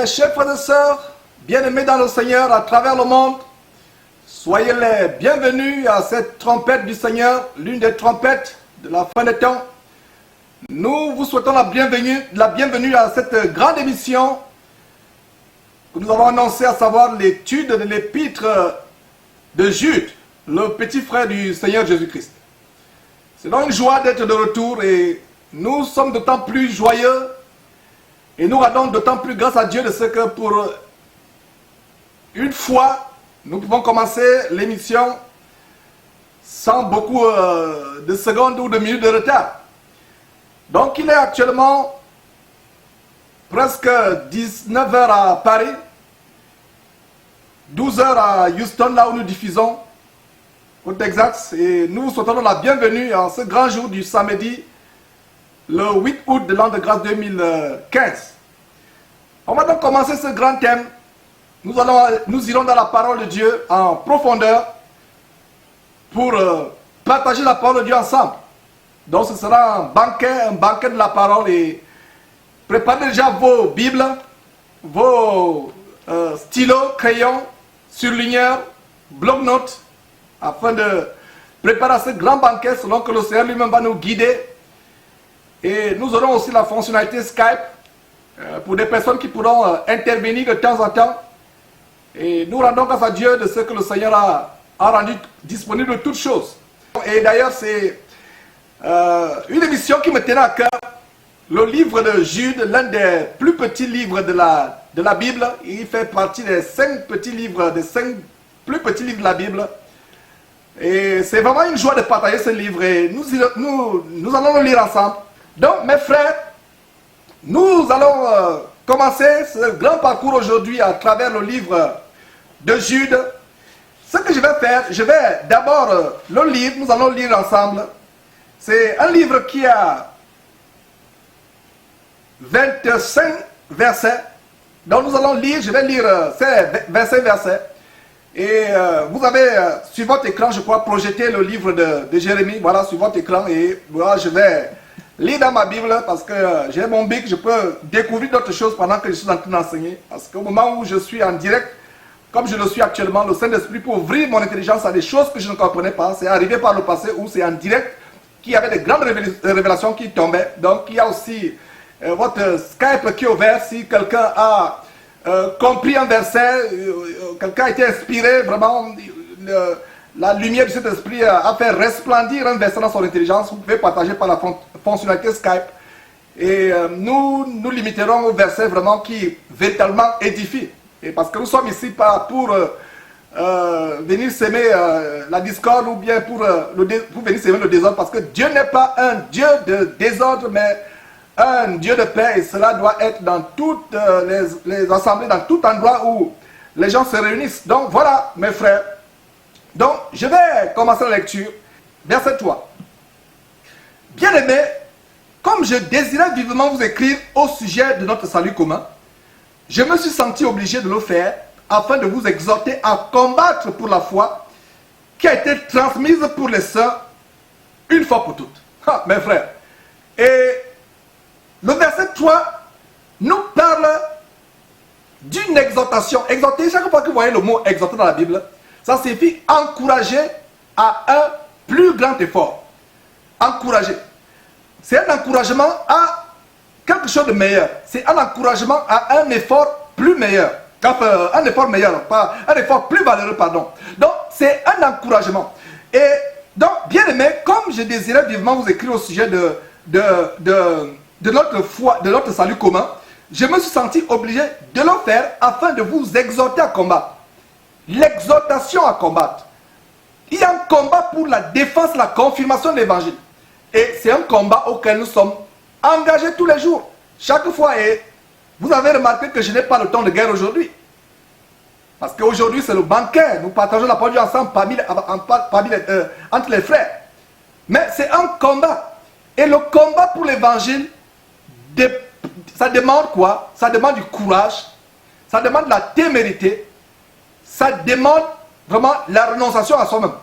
Mes chers frères et sœurs, bien-aimés dans le Seigneur à travers le monde, soyez les bienvenus à cette trompette du Seigneur, l'une des trompettes de la fin des temps. Nous vous souhaitons la bienvenue à cette grande émission que nous avons annoncée, à savoir l'étude de l'épître de Jude, le petit frère du Seigneur Jésus-Christ. C'est donc une joie d'être de retour et nous sommes d'autant plus joyeux et nous rendons d'autant plus grâce à Dieu de ce que pour une fois, nous pouvons commencer l'émission sans beaucoup de secondes ou de minutes de retard. Donc il est actuellement presque 19 h à Paris, 12 h à Houston, là où nous diffusons, au Texas. Et nous vous souhaitons la bienvenue en ce grand jour du samedi, le 8 août de l'an de grâce 2015. On va donc commencer ce grand thème. Nous irons dans la parole de Dieu en profondeur pour partager la parole de Dieu ensemble. Donc ce sera un banquet de la parole, et préparez déjà vos Bibles, vos stylos, crayons, surligneurs, bloc-notes, afin de préparer ce grand banquet selon que le Seigneur lui-même va nous guider. Et nous aurons aussi la fonctionnalité Skype pour des personnes qui pourront intervenir de temps en temps. Et nous rendons grâce à Dieu de ce que le Seigneur a rendu disponible de toutes choses. Et d'ailleurs, c'est une émission qui me tenait à cœur. Le livre de Jude, l'un des plus petits livres de la Bible. Il fait partie des 5 petits livres, des 5 plus petits livres de la Bible. Et c'est vraiment une joie de partager ce livre. Et nous allons le lire ensemble. Donc, mes frères, nous allons commencer ce grand parcours aujourd'hui à travers le livre de Jude. Ce que je vais faire, je vais d'abord le lire, nous allons lire ensemble. C'est un livre qui a 25 versets. Donc nous allons lire, je vais lire ces 25 versets. Et vous avez sur votre écran, je crois, projeté le livre de Jérémie. Voilà, sur votre écran. Et voilà, je vais lire dans ma Bible parce que j'ai mon bic, je peux découvrir d'autres choses pendant que je suis en train d'enseigner. Parce qu'au moment où je suis en direct, comme je le suis actuellement, le Saint-Esprit peut ouvrir mon intelligence à des choses que je ne comprenais pas. C'est arrivé par le passé où c'est en direct qu'il y avait des grandes révélations qui tombaient. Donc il y a aussi votre Skype qui est ouvert. Si quelqu'un a compris un verset, quelqu'un a été inspiré, vraiment, la lumière du Saint-Esprit a fait resplendir un verset dans son intelligence, vous pouvez partager par la fonctionnalité Skype. Et nous limiterons au verset vraiment qui véritablement édifie. Et parce que nous sommes ici pas pour venir s'aimer la discorde ou bien pour venir s'aimer le désordre, parce que Dieu n'est pas un Dieu de désordre, mais un Dieu de paix, et cela doit être dans toutes les assemblées, dans tout endroit où les gens se réunissent. Donc voilà, mes frères. Donc je vais commencer la lecture. Verset 3. Bien-aimés, comme je désirais vivement vous écrire au sujet de notre salut commun, je me suis senti obligé de le faire afin de vous exhorter à combattre pour la foi qui a été transmise pour les saints une fois pour toutes. Mes frères. Et le verset 3 nous parle d'une exhortation. Exhorter, chaque fois que vous voyez le mot exhorter dans la Bible, ça signifie encourager à un plus grand effort. Encourager. C'est un encouragement à quelque chose de meilleur. C'est un encouragement à un effort plus meilleur. Enfin, un effort meilleur, pas un effort plus valeureux, pardon. Donc, c'est un encouragement. Et donc, bien aimé, comme je désirais vivement vous écrire au sujet de notre foi, de notre salut commun, je me suis senti obligé de le faire afin de vous exhorter à combattre. L'exhortation à combattre. Il y a un combat pour la défense, la confirmation de l'évangile. Et c'est un combat auquel nous sommes engagés tous les jours. Chaque fois, et vous avez remarqué que je n'ai pas le temps de guerre aujourd'hui. Parce qu'aujourd'hui, c'est le banquet. Nous partageons la parole ensemble entre les frères. Mais c'est un combat. Et le combat pour l'évangile, ça demande quoi? Ça demande du courage. Ça demande la témérité. Ça demande vraiment la renonciation à soi-même.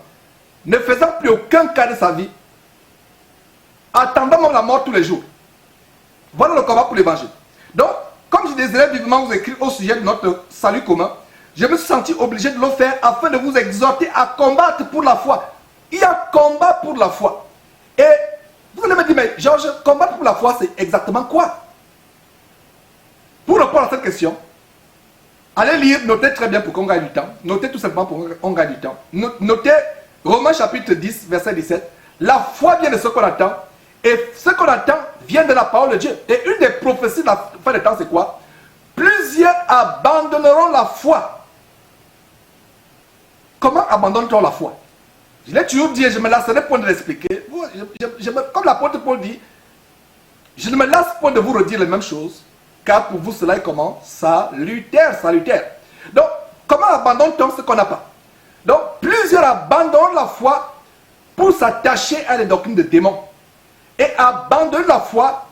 Ne faisant plus aucun cas de sa vie. Attendant même la mort tous les jours. Voilà le combat pour l'évangile. Donc, comme je désirais vivement vous écrire au sujet de notre salut commun, je me suis senti obligé de le faire afin de vous exhorter à combattre pour la foi. Il y a combat pour la foi. Et vous allez me dire, mais Georges, combattre pour la foi, c'est exactement quoi? Pour répondre à cette question, allez lire, notez très bien pour qu'on gagne du temps. Notez tout simplement pour qu'on gagne du temps. Notez Romains chapitre 10, verset 17. La foi vient de ce qu'on attend. Et ce qu'on attend vient de la parole de Dieu. Et une des prophéties de la fin des temps, c'est quoi? Plusieurs abandonneront la foi. Comment abandonne-t-on la foi? Je l'ai toujours dit et je me lasserai point de l'expliquer. Comme l'apôtre Paul dit, je ne me lasse point de vous redire les mêmes choses, car pour vous cela est comment? Salutaire, salutaire. Donc, comment abandonne-t-on ce qu'on n'a pas? Donc, plusieurs abandonnent la foi pour s'attacher à des doctrines de démons. Et abandonner la foi,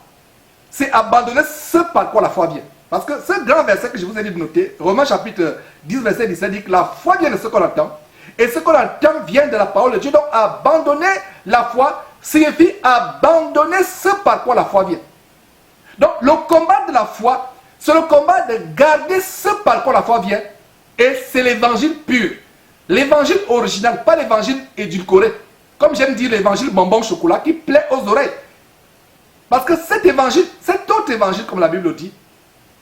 c'est abandonner ce par quoi la foi vient. Parce que ce grand verset que je vous ai dit de noter, Romains chapitre 10, verset 17, dit que la foi vient de ce qu'on attend. Et ce qu'on attend vient de la parole de Dieu. Donc, abandonner la foi signifie abandonner ce par quoi la foi vient. Donc, le combat de la foi, c'est le combat de garder ce par quoi la foi vient. Et c'est l'évangile pur. L'évangile original, pas l'évangile édulcoré. Comme j'aime dire l'évangile bonbon chocolat qui plaît aux oreilles. Parce que cet évangile, cet autre évangile, comme la Bible le dit,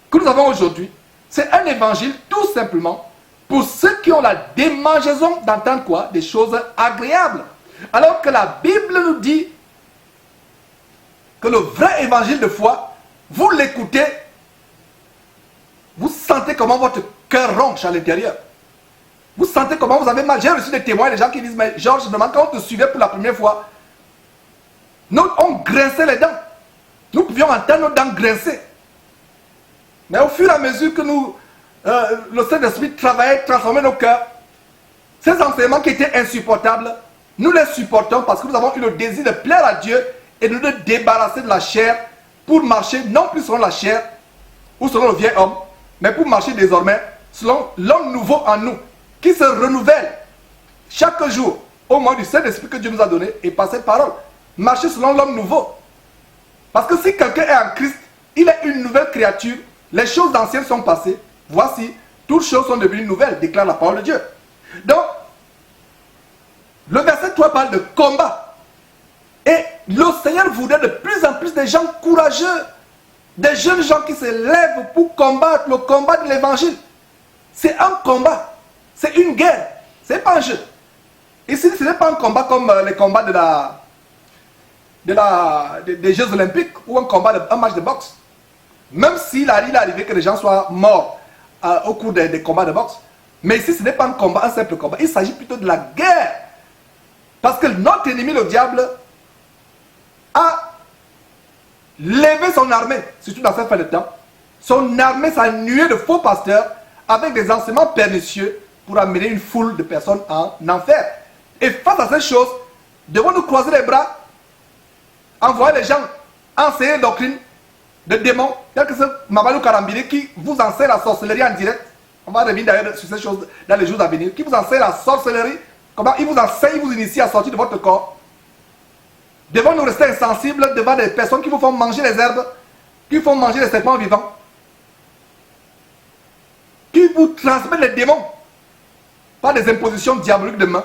que nous avons aujourd'hui, c'est un évangile tout simplement pour ceux qui ont la démangeaison d'entendre quoi? Des choses agréables. Alors que la Bible nous dit que le vrai évangile de foi, vous l'écoutez, vous sentez comment votre cœur ronche à l'intérieur. Vous sentez comment vous avez mal. J'ai reçu des témoins, des gens qui disent, mais Georges, quand on te suivait pour la première fois, nous, on grinçait les dents. Nous pouvions entendre nos dents grincer. Mais au fur et à mesure que nous, le Saint-Esprit travaillait, transformait nos cœurs, ces enseignements qui étaient insupportables, nous les supportons parce que nous avons eu le désir de plaire à Dieu et de nous débarrasser de la chair pour marcher non plus selon la chair ou selon le vieil homme, mais pour marcher désormais selon l'homme nouveau en nous, qui se renouvelle chaque jour au moins du Saint-Esprit que Dieu nous a donné et par cette parole. Marcher selon l'homme nouveau. Parce que si quelqu'un est en Christ, il est une nouvelle créature. Les choses anciennes sont passées. Voici, toutes choses sont devenues nouvelles, déclare la parole de Dieu. Donc, le verset 3 parle de combat. Et le Seigneur voudrait de plus en plus de gens courageux, des jeunes gens qui se lèvent pour combattre le combat de l'évangile. C'est un combat. C'est une guerre. Ce n'est pas un jeu. Ici, ce n'est pas un combat comme les combats des Jeux Olympiques ou un match de boxe. Même s'il est arrivé que les gens soient morts au cours des combats de boxe. Mais ici, ce n'est pas un combat, un simple combat. Il s'agit plutôt de la guerre. Parce que notre ennemi, le diable, a levé son armée, surtout dans cette fin de temps. Son armée, sa nuée de faux pasteurs avec des enseignements pernicieux pour amener une foule de personnes en enfer. Et face à ces choses, devons-nous croiser les bras, envoyer les gens enseigner une doctrine de démons, tel que ce Mamadou Karambili qui vous enseigne la sorcellerie en direct. On va revenir d'ailleurs sur ces choses dans les jours à venir. Qui vous enseigne la sorcellerie, comment il vous enseigne, il vous initie à sortir de votre corps. Devons-nous rester insensibles devant des personnes qui vous font manger les herbes, qui vous font manger les serpents vivants, qui vous transmettent les démons par des impositions diaboliques de main.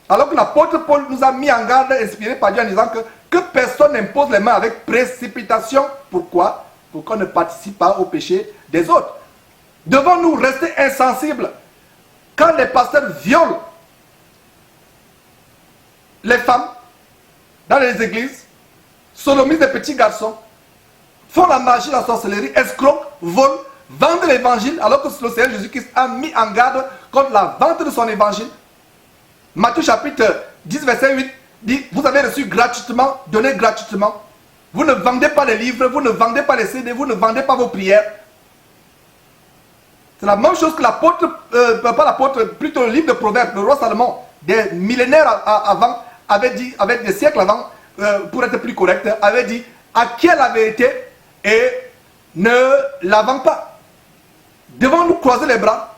Alors que l'apôtre Paul nous a mis en garde, inspiré par Dieu en disant que personne n'impose les mains avec précipitation. Pourquoi? Pour qu'on ne participe pas au péché des autres. Devons-nous rester insensibles quand les pasteurs violent les femmes dans les églises, sodomisent des petits garçons, font la magie, la sorcellerie, escroquent, volent, vendent l'évangile, alors que le Seigneur Jésus-Christ a mis en garde contre la vente de son évangile. Matthieu chapitre 10, verset 8 dit, vous avez reçu gratuitement, donné gratuitement. Vous ne vendez pas les livres, vous ne vendez pas les CD, vous ne vendez pas vos prières. C'est la même chose que l'apôtre, pas l'apôtre, plutôt le livre de Proverbes, le roi Salomon, des millénaires avant, avait dit, avec des siècles avant, pour être plus correct, avait dit, acquiert la vérité et ne la vend pas. Devons-nous croiser les bras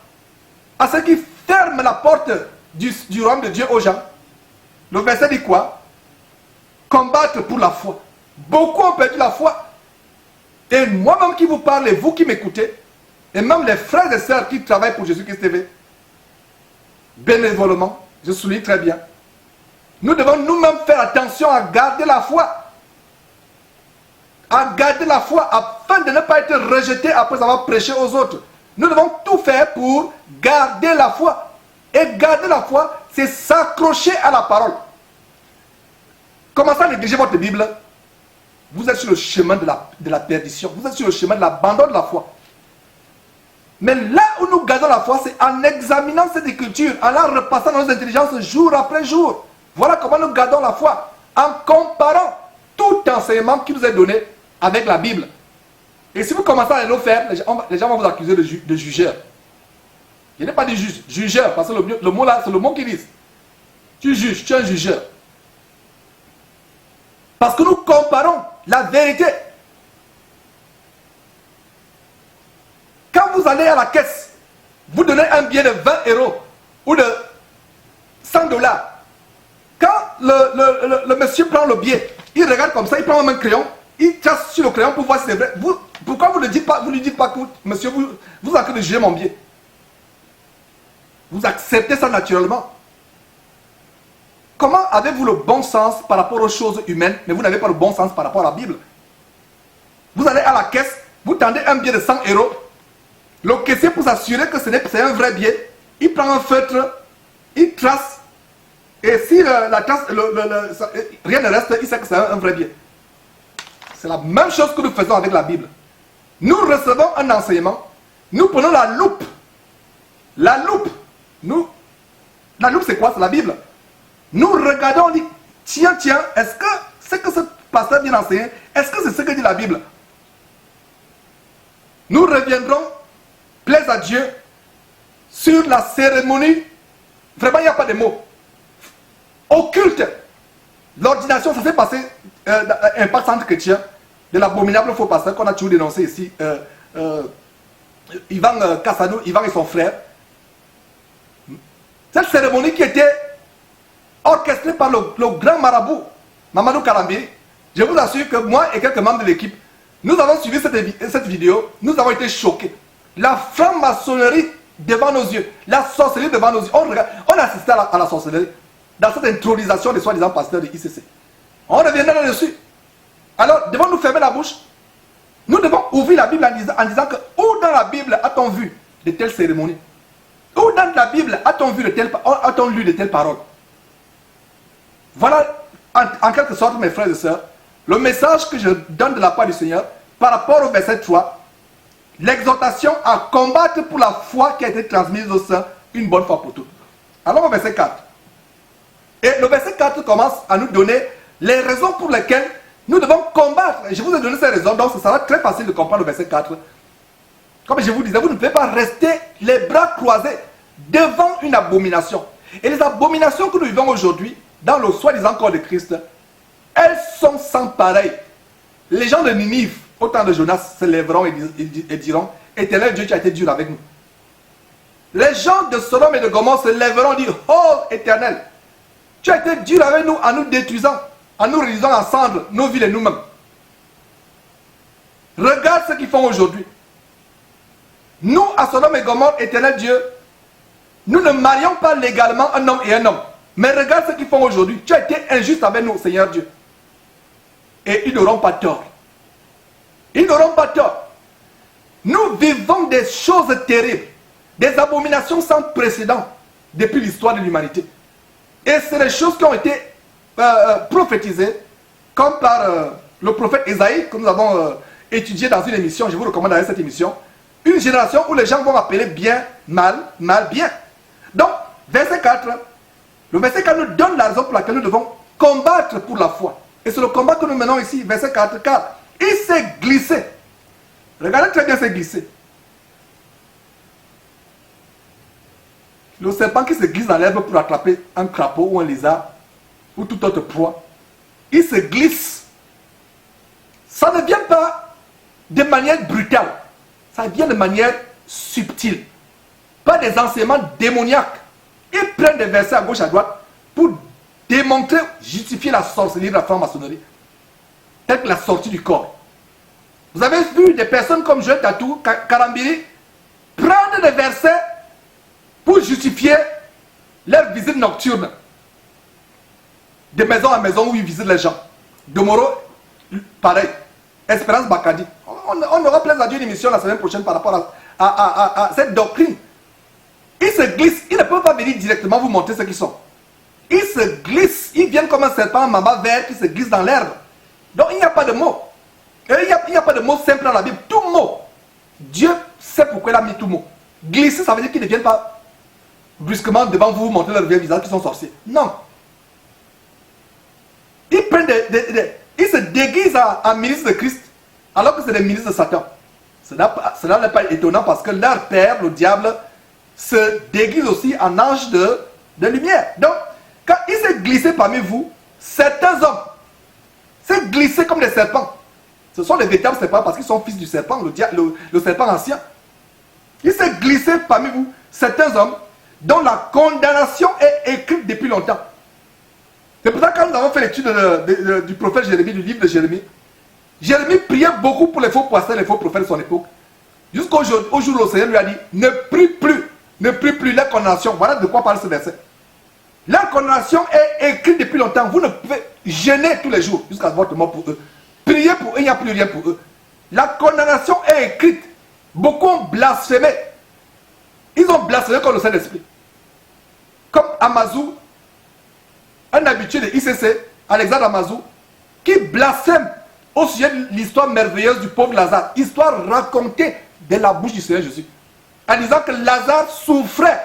à ceux qui ferment la porte du royaume de Dieu aux gens? Le verset dit quoi? Combattre pour la foi. Beaucoup ont perdu la foi. Et moi-même qui vous parle et vous qui m'écoutez, et même les frères et sœurs qui travaillent pour Jésus-Christ TV, bénévolement, je souligne très bien, nous devons nous-mêmes faire attention à garder la foi. À garder la foi afin de ne pas être rejeté après avoir prêché aux autres. Nous devons tout faire pour garder la foi. Et garder la foi, c'est s'accrocher à la parole. Commencez à négliger votre Bible. Vous êtes sur le chemin de la perdition. Vous êtes sur le chemin de l'abandon de la foi. Mais là où nous gardons la foi, c'est en examinant cette écriture, en la repassant dans nos intelligences jour après jour. Voilà comment nous gardons la foi. En comparant tout enseignement qui nous est donné avec la Bible. Et si vous commencez à le faire, les gens vont vous accuser de jugeur. Je n'ai pas dit jugeur, parce que le mot là, c'est le mot qu'ils disent. Tu juges, tu es un jugeur. Parce que nous comparons la vérité. Quand vous allez à la caisse, vous donnez un billet de 20 € ou de 100 $. Quand le monsieur prend le billet, il regarde comme ça, il prend un crayon, il trace sur le crayon pour voir si c'est vrai. Pourquoi vous ne lui dites pas que, monsieur, vous êtes en train de juger mon billet? Vous acceptez ça naturellement. Comment avez-vous le bon sens par rapport aux choses humaines, mais vous n'avez pas le bon sens par rapport à la Bible? Vous allez à la caisse, vous tendez un billet de 100 €. Le caissier, pour s'assurer que c'est un vrai billet, il prend un feutre, il trace, et si la trace, rien ne reste, il sait que c'est un vrai billet. C'est la même chose que nous faisons avec la Bible. Nous recevons un enseignement, nous prenons la loupe. La loupe, c'est quoi? C'est la Bible. Nous regardons, on dit, tiens, est-ce que c'est que ce pasteur vient enseigner? Est-ce que c'est ce que dit la Bible? Nous reviendrons, plaise à Dieu, sur la cérémonie. Vraiment, il n'y a pas de mots. Occulte. L'ordination, ça s'est passé un pas centre chrétien de l'abominable faux pasteur qu'on a toujours dénoncé ici. Ivan Kassanou, Ivan et son frère. Cette cérémonie qui était orchestrée par le grand marabout, Mamadou Karambé, je vous assure que moi et quelques membres de l'équipe, nous avons suivi cette vidéo, nous avons été choqués. La franc-maçonnerie devant nos yeux, la sorcellerie devant nos yeux. On assistait à la sorcellerie dans cette intronisation des soi-disant pasteurs de ICC. On reviendra là-dessus. Alors, devons-nous fermer la bouche? Nous devons ouvrir la Bible en disant que où dans la Bible a-t-on vu de telles cérémonies? Où dans la Bible a-t-on lu de telles paroles? Voilà, en quelque sorte, mes frères et sœurs, le message que je donne de la part du Seigneur par rapport au verset 3, l'exhortation à combattre pour la foi qui a été transmise au sein une bonne fois pour toutes. Alors au verset 4. Et le verset 4 commence à nous donner les raisons pour lesquelles nous devons combattre. Et je vous ai donné ces raisons, donc ça sera très facile de comprendre le verset 4. Comme je vous disais, vous ne pouvez pas rester les bras croisés devant une abomination. Et les abominations que nous vivons aujourd'hui, dans le soi-disant corps de Christ, elles sont sans pareil. Les gens de Ninive, au temps de Jonas, se lèveront et diront, Éternel Dieu, tu as été dur avec nous. Les gens de Sodome et de Gomorrhe se lèveront et diront, oh Éternel, tu as été dur avec nous en nous détruisant, en nous réduisant en cendres, nos villes et nous-mêmes. Regarde ce qu'ils font aujourd'hui. Nous, à Sodome et Gomorrhe, Éternel Dieu, nous ne marions pas légalement un homme et un homme. Mais regarde ce qu'ils font aujourd'hui. Tu as été injuste avec nous, Seigneur Dieu. Et ils n'auront pas tort. Ils n'auront pas tort. Nous vivons des choses terribles, des abominations sans précédent depuis l'histoire de l'humanité. Et c'est des choses qui ont été prophétisées, comme par le prophète Ésaïe, que nous avons étudié dans une émission, je vous recommande d'aller cette émission. Une génération où les gens vont appeler bien, mal, mal, bien. Donc, verset 4, le verset 4 nous donne la raison pour laquelle nous devons combattre pour la foi. Et c'est le combat que nous menons ici, verset 4, car il s'est glissé. Regardez très bien, s'est glissé. Le serpent qui se glisse dans l'herbe pour attraper un crapaud ou un lézard ou toute autre proie, il se glisse. Ça ne vient pas de manière brutale, ça vient de manière subtile. Pas des enseignements démoniaques. Ils prennent des versets à gauche à droite pour démontrer, justifier la sorcellerie de la franc-maçonnerie, telle que la sortie du corps. Vous avez vu des personnes comme Joël Tatou, Karambiri, prendre des versets pour justifier leur visite nocturne. De maison à maison où ils visitent les gens. Domoro, pareil. Espérance Bakadi. On aura plein d'adieux d'émission la semaine prochaine par rapport à cette doctrine. Ils se glissent. Ils ne peuvent pas venir directement vous montrer ce qu'ils sont. Ils se glissent. Ils viennent comme un serpent mama vert qui se glisse dans l'herbe. Donc il n'y a pas de mots. Il n'y a pas de mots simples dans la Bible. Tout mot. Dieu sait pourquoi il a mis tout mot. Glisser, ça veut dire qu'ils ne viennent pas brusquement devant vous montrer leur vrai visage qu'ils sont sorciers. Non. Ils prennent ils se déguisent en ministres de Christ alors que c'est des ministres de Satan. Cela n'est pas étonnant parce que leur père, le diable, se déguise aussi en ange de lumière. Donc, quand il s'est glissé parmi vous, certains hommes s'est glissé comme des serpents. Ce sont les véritables serpents parce qu'ils sont fils du serpent, le serpent ancien. Il s'est glissé parmi vous, certains hommes dont la condamnation est écrite depuis longtemps. C'est pour ça que quand nous avons fait l'étude du prophète Jérémie, du livre de Jérémie, Jérémie priait beaucoup pour les faux pasteurs, les faux prophètes de son époque. Jusqu'au jour où le Seigneur lui a dit, ne prie plus la condamnation. Voilà de quoi parle ce verset. La condamnation est écrite depuis longtemps. Vous ne pouvez jeûner tous les jours jusqu'à votre mort pour eux. Priez pour eux, il n'y a plus rien pour eux. La condamnation est écrite. Beaucoup ont blasphémé. Ils ont blasphémé comme le Saint-Esprit. Comme Amazou, un habitué de ICC, Alexandre Amazou, qui blasphème au sujet de l'histoire merveilleuse du pauvre Lazare. Histoire racontée de la bouche du Seigneur Jésus. En disant que Lazare souffrait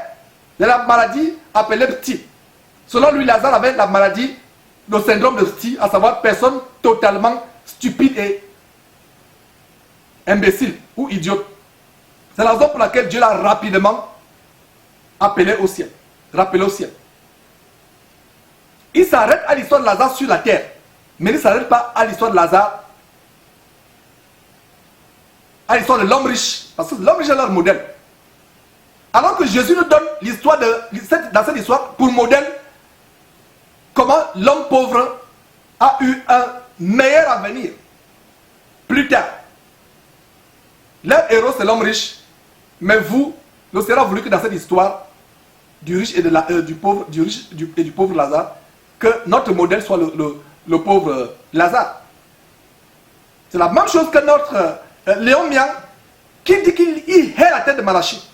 de la maladie appelée Pti. Selon lui, Lazare avait la maladie, le syndrome de Pti, à savoir personne totalement stupide et imbécile ou idiote. C'est la raison pour laquelle Dieu l'a rapidement appelé au ciel. Rappelé au ciel. Il s'arrête à l'histoire de Lazare sur la terre. Mais il ne s'arrête pas à l'histoire de Lazare, à l'histoire de l'homme riche. Parce que l'homme riche est leur modèle. Alors que Jésus nous donne l'histoire dans cette histoire pour modèle comment l'homme pauvre a eu un meilleur avenir plus tard. Leur héros c'est l'homme riche, mais vous, le Seigneur a voulu que dans cette histoire du riche et du pauvre, et du pauvre Lazare, que notre modèle soit le pauvre Lazare. C'est la même chose que notre Léon Miang, qui dit qu'il hait la tête de Malachie,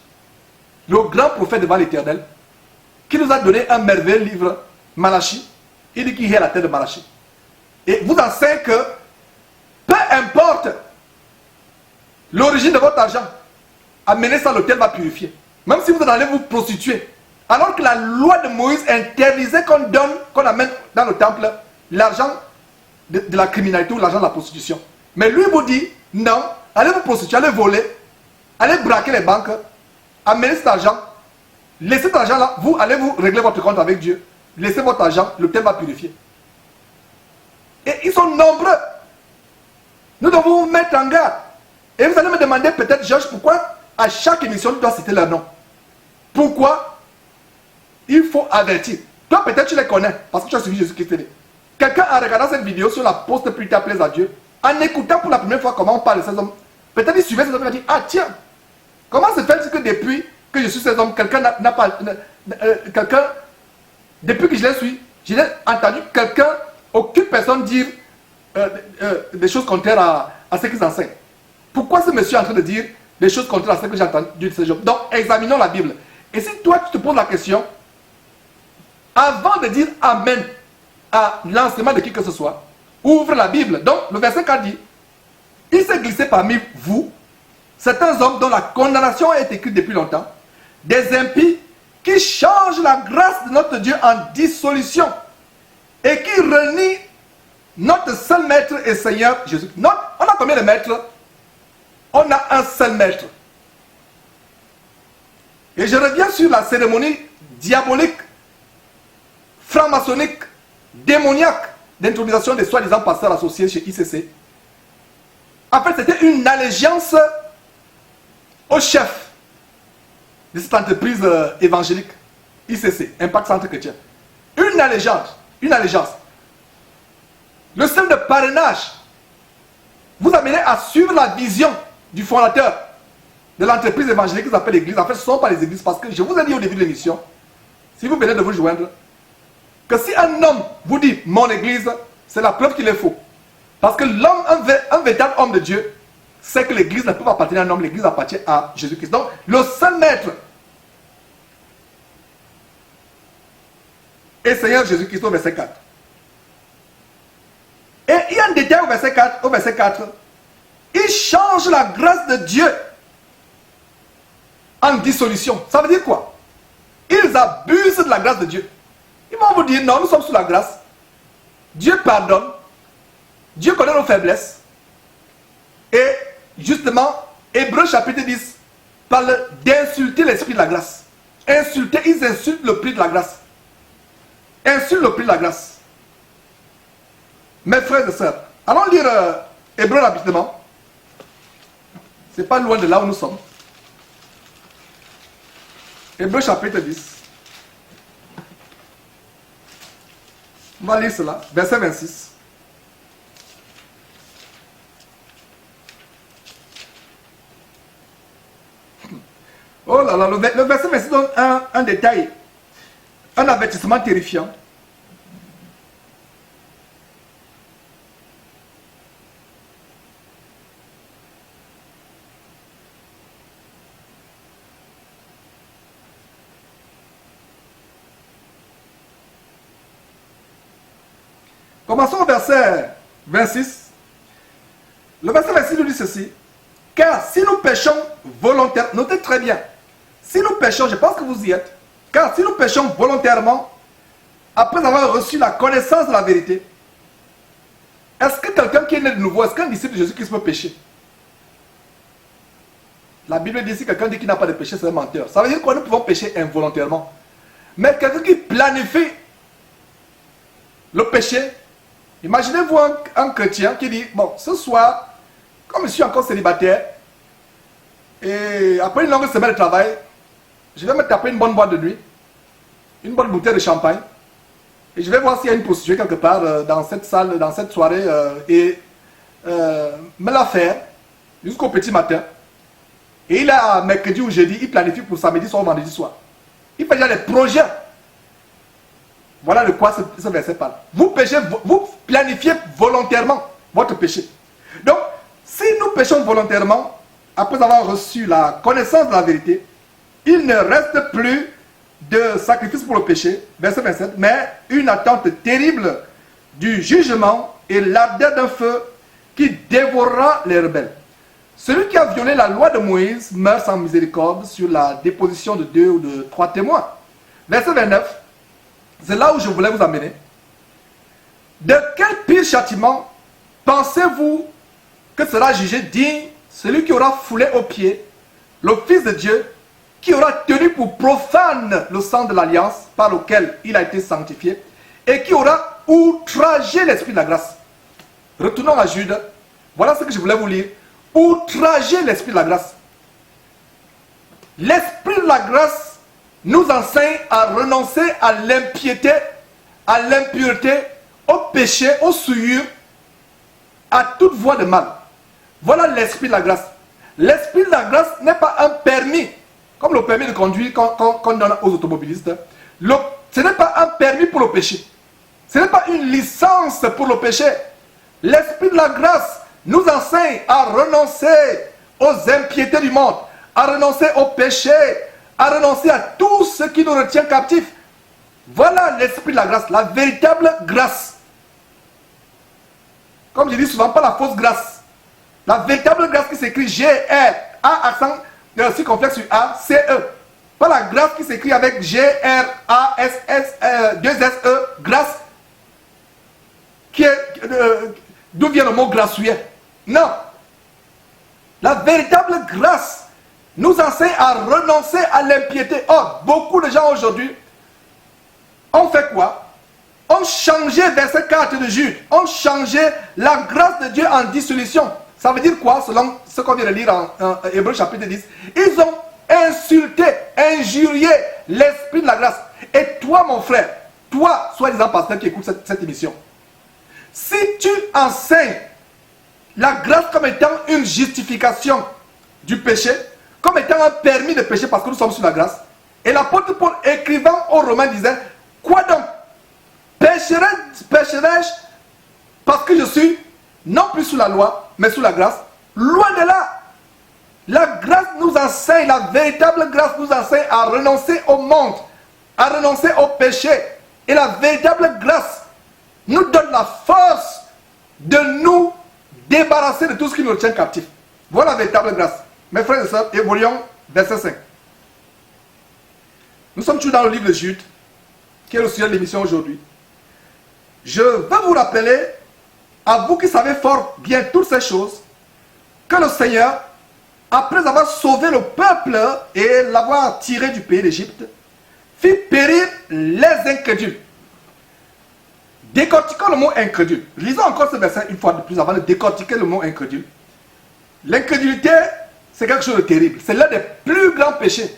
le grand prophète devant l'Éternel, qui nous a donné un merveilleux livre, Malachie. Il dit qu'il hait la tête de Malachie. Et vous enseigne que peu importe l'origine de votre argent, amenez ça, l'autel va purifier. Même si vous en allez vous prostituer. Alors que la loi de Moïse interdisait qu'on amène dans le temple l'argent de la criminalité ou l'argent de la prostitution. Mais lui vous dit, non, allez vous prostituer, allez voler, allez braquer les banques, amenez cet argent, laissez cet argent là, vous allez vous régler votre compte avec Dieu, laissez votre argent, le thème va purifier. Et ils sont nombreux. Nous devons vous mettre en garde. Et vous allez me demander peut-être, Georges, pourquoi à chaque émission tu dois citer leur nom? Pourquoi? Il faut avertir. Toi peut-être tu les connais, parce que tu as suivi Jésus-Christ. Quelqu'un en regardant cette vidéo sur la poste plus tard plaise à Dieu, en écoutant pour la première fois comment on parle de ces hommes, peut-être il suivait ces hommes et il a dit, ah tiens, comment se fait-il que depuis que je suis ces hommes, quelqu'un n'a pas... depuis que je les suis, je n'ai entendu aucune personne dire des choses contraires à ce qu'ils enseignent. Pourquoi ce monsieur est en train de dire des choses contraires à ce que j'ai entendu de ces gens? Donc, examinons la Bible. Et si toi, tu te poses la question, avant de dire Amen à l'enseignement de qui que ce soit, ouvre la Bible. Donc, le verset 4 dit, il s'est glissé parmi vous, certains hommes dont la condamnation est écrite depuis longtemps, des impies qui changent la grâce de notre Dieu en dissolution et qui renient notre seul maître et Seigneur Jésus. On a combien de maîtres? On a un seul maître. Et je reviens sur la cérémonie diabolique, franc-maçonnique, démoniaque d'intronisation des soi-disant pasteurs associés chez ICC. En fait, c'était une allégeance au chef de cette entreprise évangélique, ICC, Impact Centre Chrétien. Une allégeance. Le système de parrainage vous amène à suivre la vision du fondateur de l'entreprise évangélique qu'ils appellent l'église. En fait, ce ne sont pas les églises, parce que je vous ai dit au début de l'émission, si vous venez de vous joindre, que si un homme vous dit mon église, c'est la preuve qu'il est faux. Parce que l'homme, un véritable homme de Dieu, c'est que l'église ne peut pas appartenir à un homme, l'église appartient à Jésus-Christ. Donc, le seul maître est Seigneur Jésus-Christ au verset 4. Et il y a un détail au verset 4, il change la grâce de Dieu en dissolution. Ça veut dire quoi? Ils abusent de la grâce de Dieu. Ils vont vous dire, non, nous sommes sous la grâce. Dieu pardonne. Dieu connaît nos faiblesses. Et justement, Hébreux chapitre 10 parle d'insulter l'esprit de la grâce. Insulter, ils insultent le prix de la grâce. Insultent le prix de la grâce. Mes frères et sœurs, allons lire Hébreux rapidement. C'est pas loin de là où nous sommes. Hébreux chapitre 10. On va lire cela, verset 26. Oh là là, le verset 26 donne un détail, un avertissement terrifiant. Commençons au verset 26. Le verset 26 nous dit ceci. Car si nous péchons volontairement, notez très bien, si nous péchons, je pense que vous y êtes, car si nous péchons volontairement, après avoir reçu la connaissance de la vérité, est-ce que quelqu'un qui est né de nouveau, est-ce qu'un disciple de Jésus-Christ peut pécher? La Bible dit si quelqu'un dit qu'il n'a pas de péché, c'est un menteur. Ça veut dire que nous pouvons pécher involontairement. Mais quelqu'un qui planifie le péché, imaginez-vous un chrétien qui dit, bon, ce soir, comme je suis encore célibataire, et après une longue semaine de travail, je vais me taper une bonne boîte de nuit, une bonne bouteille de champagne, et je vais voir s'il y a une prostituée quelque part dans cette salle, dans cette soirée, et me la faire jusqu'au petit matin. Et il a mercredi ou jeudi, il planifie pour samedi soir ou vendredi soir. Il fait déjà des projets. Voilà de quoi ce verset parle. Vous péchez, vous planifiez volontairement votre péché. Donc, si nous péchons volontairement, après avoir reçu la connaissance de la vérité, il ne reste plus de sacrifice pour le péché, verset 27, mais une attente terrible du jugement et l'ardeur d'un feu qui dévorera les rebelles. Celui qui a violé la loi de Moïse meurt sans miséricorde sur la déposition de 2 ou de 3 témoins. Verset 29, c'est là où je voulais vous amener. De quel pire châtiment pensez-vous que sera jugé digne celui qui aura foulé aux pieds le Fils de Dieu, qui aura tenu pour profane le sang de l'alliance par lequel il a été sanctifié, et qui aura outragé l'Esprit de la grâce? Retournons à Jude. Voilà ce que je voulais vous lire. Outrager l'Esprit de la grâce. L'Esprit de la grâce nous enseigne à renoncer à l'impiété, à l'impureté, au péché, aux souillures, à toute voie de mal. Voilà l'Esprit de la grâce. L'Esprit de la grâce n'est pas un permis, comme le permis de conduire qu'on donne aux automobilistes. Ce n'est pas un permis pour le péché. Ce n'est pas une licence pour le péché. L'Esprit de la grâce nous enseigne à renoncer aux impiétés du monde, à renoncer au péché, à renoncer à tout ce qui nous retient captifs. Voilà l'Esprit de la grâce, la véritable grâce. Comme je dis souvent, pas la fausse grâce. La véritable grâce qui s'écrit G-R-A, accent circonflexe sur A, C-E. Pas la grâce qui s'écrit avec G-R-A-S-S, 2-S-E, grâce, qui est, d'où vient le mot gracieux. Non. La véritable grâce nous enseigne à renoncer à l'impiété. Or, beaucoup de gens aujourd'hui ont fait quoi? Ont changé verset 4 de Jude. Ont changé la grâce de Dieu en dissolution. Ça veut dire quoi, selon ce qu'on vient de lire en Hébreux chapitre 10? Ils ont insulté, injurié l'Esprit de la grâce. Et toi, mon frère, toi, soi-disant pasteur qui écoute cette émission, si tu enseignes la grâce comme étant une justification du péché, comme étant un permis de pécher parce que nous sommes sous la grâce. Et l'apôtre Paul, écrivant aux Romains, disait, quoi donc? Pécherai-je parce que je suis non plus sous la loi, mais sous la grâce? Loin de là. La grâce nous enseigne, la véritable grâce nous enseigne à renoncer au monde, à renoncer au péché. Et la véritable grâce nous donne la force de nous débarrasser de tout ce qui nous tient captifs. Voilà la véritable grâce. Mes frères et sœurs, évoluons, verset 5. Nous sommes toujours dans le livre de Jude, qui est le sujet de l'émission aujourd'hui. Je veux vous rappeler, à vous qui savez fort bien toutes ces choses, que le Seigneur, après avoir sauvé le peuple et l'avoir tiré du pays d'Égypte, fit périr les incrédules. Décortiquons le mot incrédule. Lisons encore ce verset une fois de plus avant de décortiquer le mot incrédule. L'incrédulité, c'est quelque chose de terrible. C'est l'un des plus grands péchés.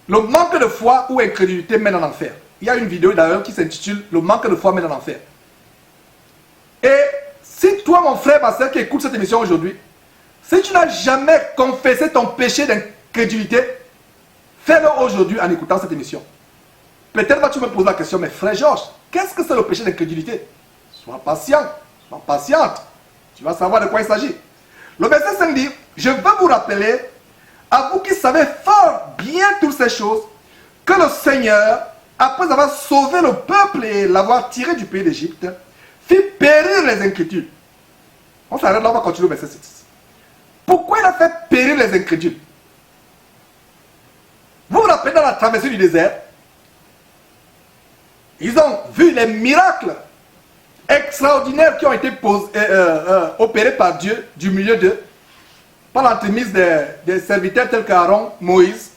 Le manque de foi ou incrédulité mène en enfer. Il y a une vidéo d'ailleurs qui s'intitule « Le manque de foi mène en enfer ». Et si toi, mon frère, ma soeur qui écoute cette émission aujourd'hui, si tu n'as jamais confessé ton péché d'incrédulité, fais-le aujourd'hui en écoutant cette émission. Peut-être vas-tu me poser la question, mais frère Georges, qu'est-ce que c'est le péché d'incrédulité? Sois patient, sois patiente. Tu vas savoir de quoi il s'agit. Le verset 5 dit, je veux vous rappeler, à vous qui savez fort bien toutes ces choses, que le Seigneur, après avoir sauvé le peuple et l'avoir tiré du pays d'Égypte, fit périr les incrédules. On s'arrête là, on va continuer au verset 6. Pourquoi il a fait périr les incrédules? Vous vous rappelez dans la traversée du désert, ils ont vu les miracles extraordinaires qui ont été opérés par Dieu du milieu d'eux, par l'entremise des serviteurs tels qu'Aaron, Moïse.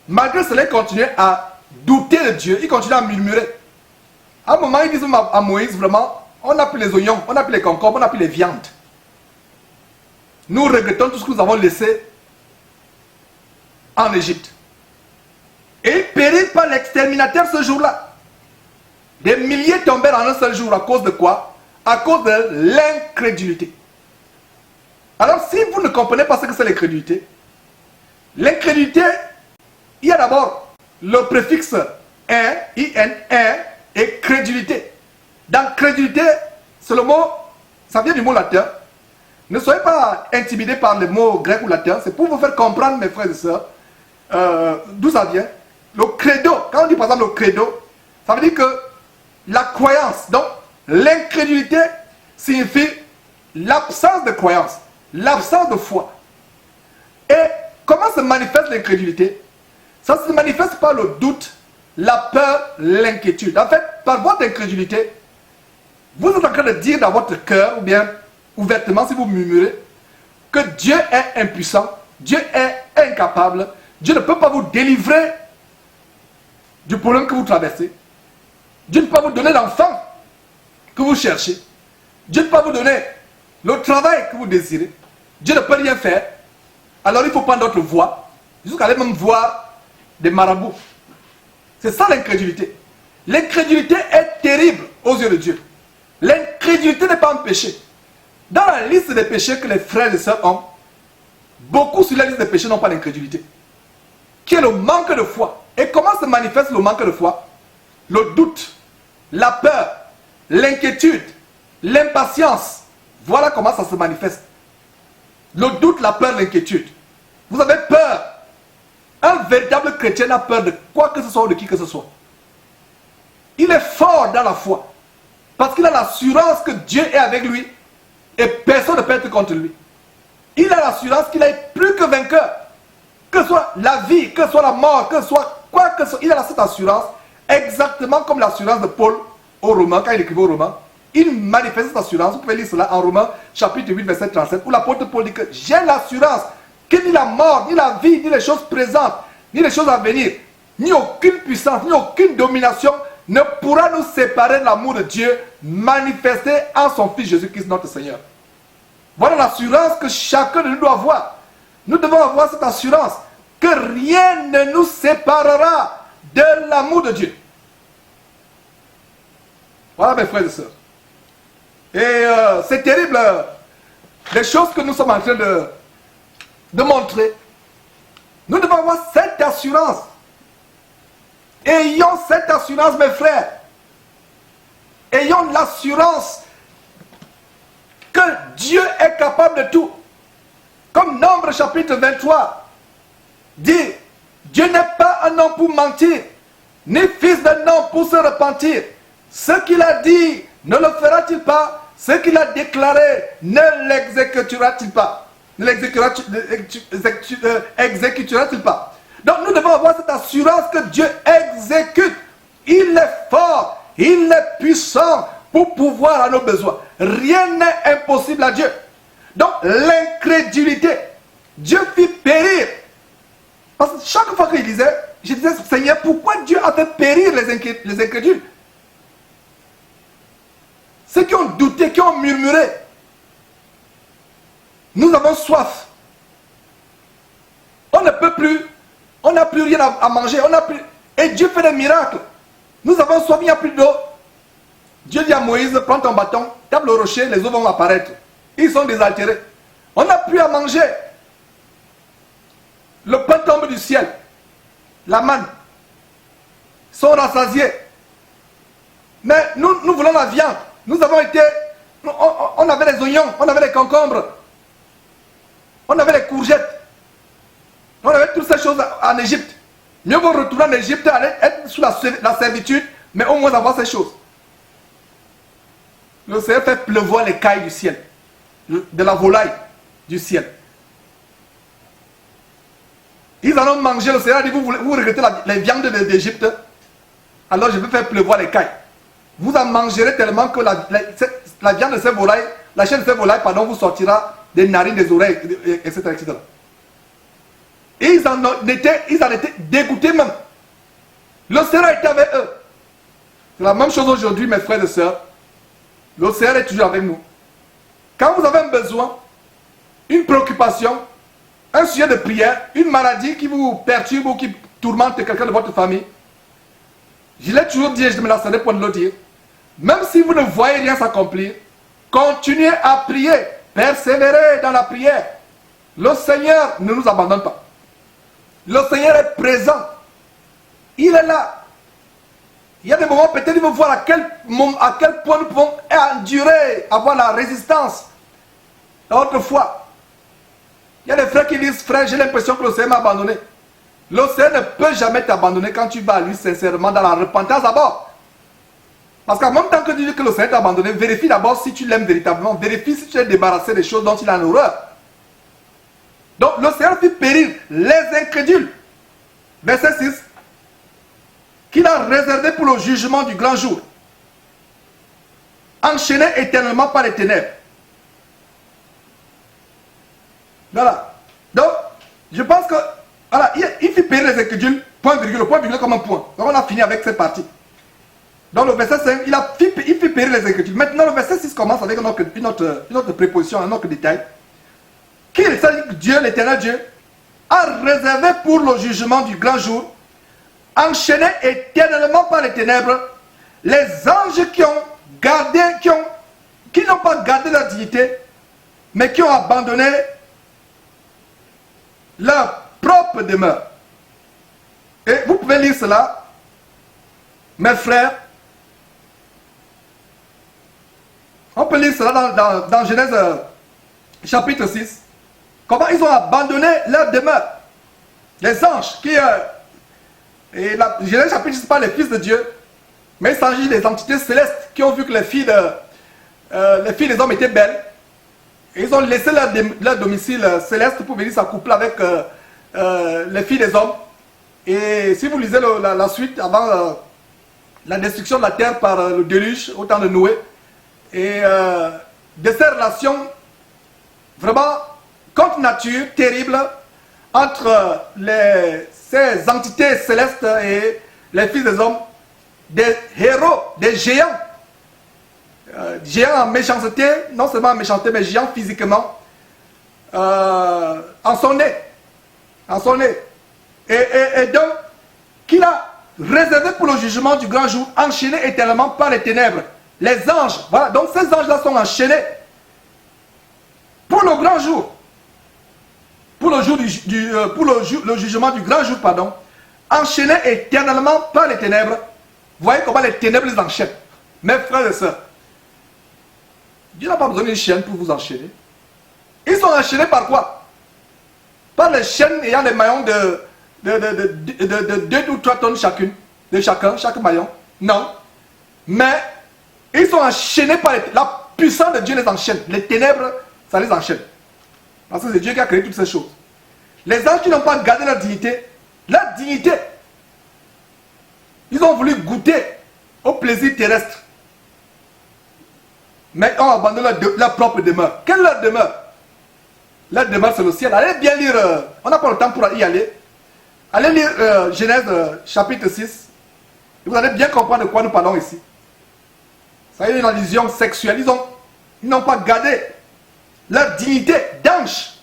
Malgré cela, ils continuaient à douter de Dieu, ils continuaient à murmurer. À un moment, ils disent à Moïse, vraiment, on n'a plus les oignons, on n'a plus les concombres, on n'a plus les viandes. Nous regrettons tout ce que nous avons laissé en Égypte. Et ils périrent par l'exterminateur ce jour-là. Des milliers tombèrent en un seul jour. À cause de quoi? À cause de l'incrédulité. Alors, si vous ne comprenez pas ce que c'est l'incrédulité, l'incrédulité, il y a d'abord le préfixe in, et crédulité. Dans crédulité, c'est le mot, ça vient du mot latin. Ne soyez pas intimidés par les mots grecs ou latins. C'est pour vous faire comprendre, mes frères et sœurs, d'où ça vient. Le credo, quand on dit par exemple le credo, ça veut dire que la croyance, donc l'incrédulité signifie l'absence de croyance, l'absence de foi. Et comment se manifeste l'incrédulité? Ça se manifeste par le doute, la peur, l'inquiétude. En fait, par votre incrédulité, vous êtes en train de dire dans votre cœur, ou bien ouvertement si vous murmurez, que Dieu est impuissant, Dieu est incapable, Dieu ne peut pas vous délivrer du problème que vous traversez. Dieu ne peut pas vous donner l'enfant que vous cherchez. Dieu ne peut pas vous donner le travail que vous désirez. Dieu ne peut rien faire. Alors il faut prendre d'autres voies, jusqu'à aller même voir des marabouts. C'est ça l'incrédulité. L'incrédulité est terrible aux yeux de Dieu. L'incrédulité n'est pas un péché. Dans la liste des péchés que les frères et sœurs ont, beaucoup sur la liste des péchés n'ont pas d'incrédulité, qui est le manque de foi. Et comment se manifeste le manque de foi? Le doute, la peur, l'inquiétude, l'impatience. Voilà comment ça se manifeste. Le doute, la peur, l'inquiétude. Vous avez peur. Un véritable chrétien a peur de quoi que ce soit ou de qui que ce soit. Il est fort dans la foi. Parce qu'il a l'assurance que Dieu est avec lui et personne ne peut être contre lui. Il a l'assurance qu'il est plus que vainqueur. Que ce soit la vie, que ce soit la mort, que ce soit quoi que ce soit. Il a cette assurance exactement comme l'assurance de Paul aux Romains, quand il écrivait aux Romains. Il manifeste cette assurance. Vous pouvez lire cela en Romains chapitre 8 verset 37 où l'apôtre Paul dit que j'ai l'assurance que ni la mort, ni la vie, ni les choses présentes, ni les choses à venir, ni aucune puissance, ni aucune domination ne pourra nous séparer de l'amour de Dieu manifesté en son Fils Jésus-Christ notre Seigneur. Voilà l'assurance que chacun de nous doit avoir. Nous devons avoir cette assurance que rien ne nous séparera de l'amour de Dieu. Voilà mes frères et sœurs. Et c'est terrible les choses que nous sommes en train de montrer. Nous devons avoir cette assurance. Ayons cette assurance, mes frères. Ayons l'assurance que Dieu est capable de tout. Comme Nombre chapitre 23 dit, Dieu n'est pas un homme pour mentir, ni fils d'un homme pour se repentir. Ce qu'il a dit, ne le fera-t-il pas? Ce qu'il a déclaré, ne l'exécutera-t-il pas? Ne l'exécutera-t-il pas? Donc nous devons avoir cette assurance que Dieu exécute. Il est fort, il est puissant pour pouvoir à nos besoins. Rien n'est impossible à Dieu. Donc l'incrédulité, Dieu fit périr. Parce que chaque fois qu'il disait, je disais, Seigneur, pourquoi Dieu a fait périr les incrédules? Ceux qui ont douté, qui ont murmuré. Nous avons soif. On ne peut plus. On n'a plus rien à manger. Et Dieu fait des miracles. Nous avons soif, il n'y a plus d'eau. Dieu dit à Moïse, prends ton bâton, tape le rocher, les eaux vont apparaître. Ils sont désaltérés. On n'a plus à manger. Le pain tombe du ciel. La manne. Ils sont rassasiés. Mais nous voulons la viande. Nous avons été... On avait les oignons, on avait les concombres. On avait les courgettes. On avait toutes ces choses en Égypte. Mieux vaut retourner en Égypte, aller être sous la servitude, mais au moins avoir ces choses. Le Seigneur fait pleuvoir les cailles du ciel, de la volaille du ciel. Ils en ont mangé, le Seigneur a dit, vous regrettez les viandes d'Égypte, alors je vais faire pleuvoir les cailles. Vous en mangerez tellement que la viande de ces volailles, la chair de ces volailles, pardon, vous sortira des narines, des oreilles, etc. etc. Et ils en étaient dégoûtés même. Le Seigneur était avec eux. C'est la même chose aujourd'hui, mes frères et sœurs. Le Seigneur est toujours avec nous. Quand vous avez un besoin, une préoccupation, un sujet de prière, une maladie qui vous perturbe ou qui tourmente quelqu'un de votre famille, je l'ai toujours dit et je me lancerai pour le dire. Même si vous ne voyez rien s'accomplir, continuez à prier, persévérez dans la prière. Le Seigneur ne nous abandonne pas. Le Seigneur est présent. Il est là. Il y a des moments, peut-être il veut voir à quel point nous pouvons endurer, avoir la résistance dans notre foi. Il y a des frères qui disent, frère, j'ai l'impression que le Seigneur m'a abandonné. Le Seigneur ne peut jamais t'abandonner quand tu vas à lui sincèrement dans la repentance d'abord. Parce qu'en même temps que tu dis que le Seigneur t'a abandonné, vérifie d'abord si tu l'aimes véritablement. Vérifie si tu es débarrassé des choses dont il a en horreur. Donc le Seigneur fit périr les incrédules. Verset 6. Qu'il a réservé pour le jugement du grand jour. Enchaîné éternellement par les ténèbres. Voilà. Donc, je pense que, voilà, il fit périr les incrédules, point virgule comme un point. Donc on a fini avec cette partie. Dans le verset 5, il fit périr les incrédules. Maintenant, le verset 6 commence avec une autre préposition, un autre détail. Qu'il s'agit que Dieu, l'éternel Dieu, a réservé pour le jugement du grand jour, enchaîné éternellement par les ténèbres, les anges qui n'ont pas gardé leur dignité, mais qui ont abandonné leur propre demeure. Et vous pouvez lire cela, mes frères. On peut lire cela dans Genèse chapitre 6. Comment ils ont abandonné leur demeure. Les anges qui... et Genèse chapitre 6, c'est pas les fils de Dieu, mais il s'agit des entités célestes qui ont vu que les filles des hommes étaient belles. Et ils ont laissé leur domicile céleste pour venir s'accoupler avec les filles des hommes. Et si vous lisez la suite, avant la destruction de la terre par le déluge au temps de Noé, et de ces relations vraiment contre nature, terribles, entre ces entités célestes et les fils des hommes, des héros, des géants, géants en méchanceté, non seulement en méchanceté, mais géants physiquement, en son nez. Et donc, qu'il a réservé pour le jugement du grand jour, enchaîné éternellement par les ténèbres. Les anges, voilà, donc ces anges-là sont enchaînés pour le grand jour, pour le le jugement du grand jour, pardon, enchaînés éternellement par les ténèbres. Voyez comment les ténèbres les enchaînent. Mes frères et sœurs, Dieu n'a pas besoin d'une chaîne pour vous enchaîner. Ils sont enchaînés par quoi? Par les chaînes ayant des maillons de 2 ou 3 tonnes chacune, de chaque maillon. Non. Mais ils sont enchaînés par la puissance de Dieu les enchaîne. Les ténèbres, ça les enchaîne. Parce que c'est Dieu qui a créé toutes ces choses. Les anges qui n'ont pas gardé leur dignité, ils ont voulu goûter au plaisir terrestre. Mais ont abandonné leur propre demeure. Quelle est leur demeure? Leur demeure, c'est le ciel. Allez bien lire, on n'a pas le temps pour y aller. Allez lire Genèse chapitre 6. Et vous allez bien comprendre de quoi nous parlons ici. Ça y est, une allusion sexuelle. Ils n'ont pas gardé leur dignité d'ange.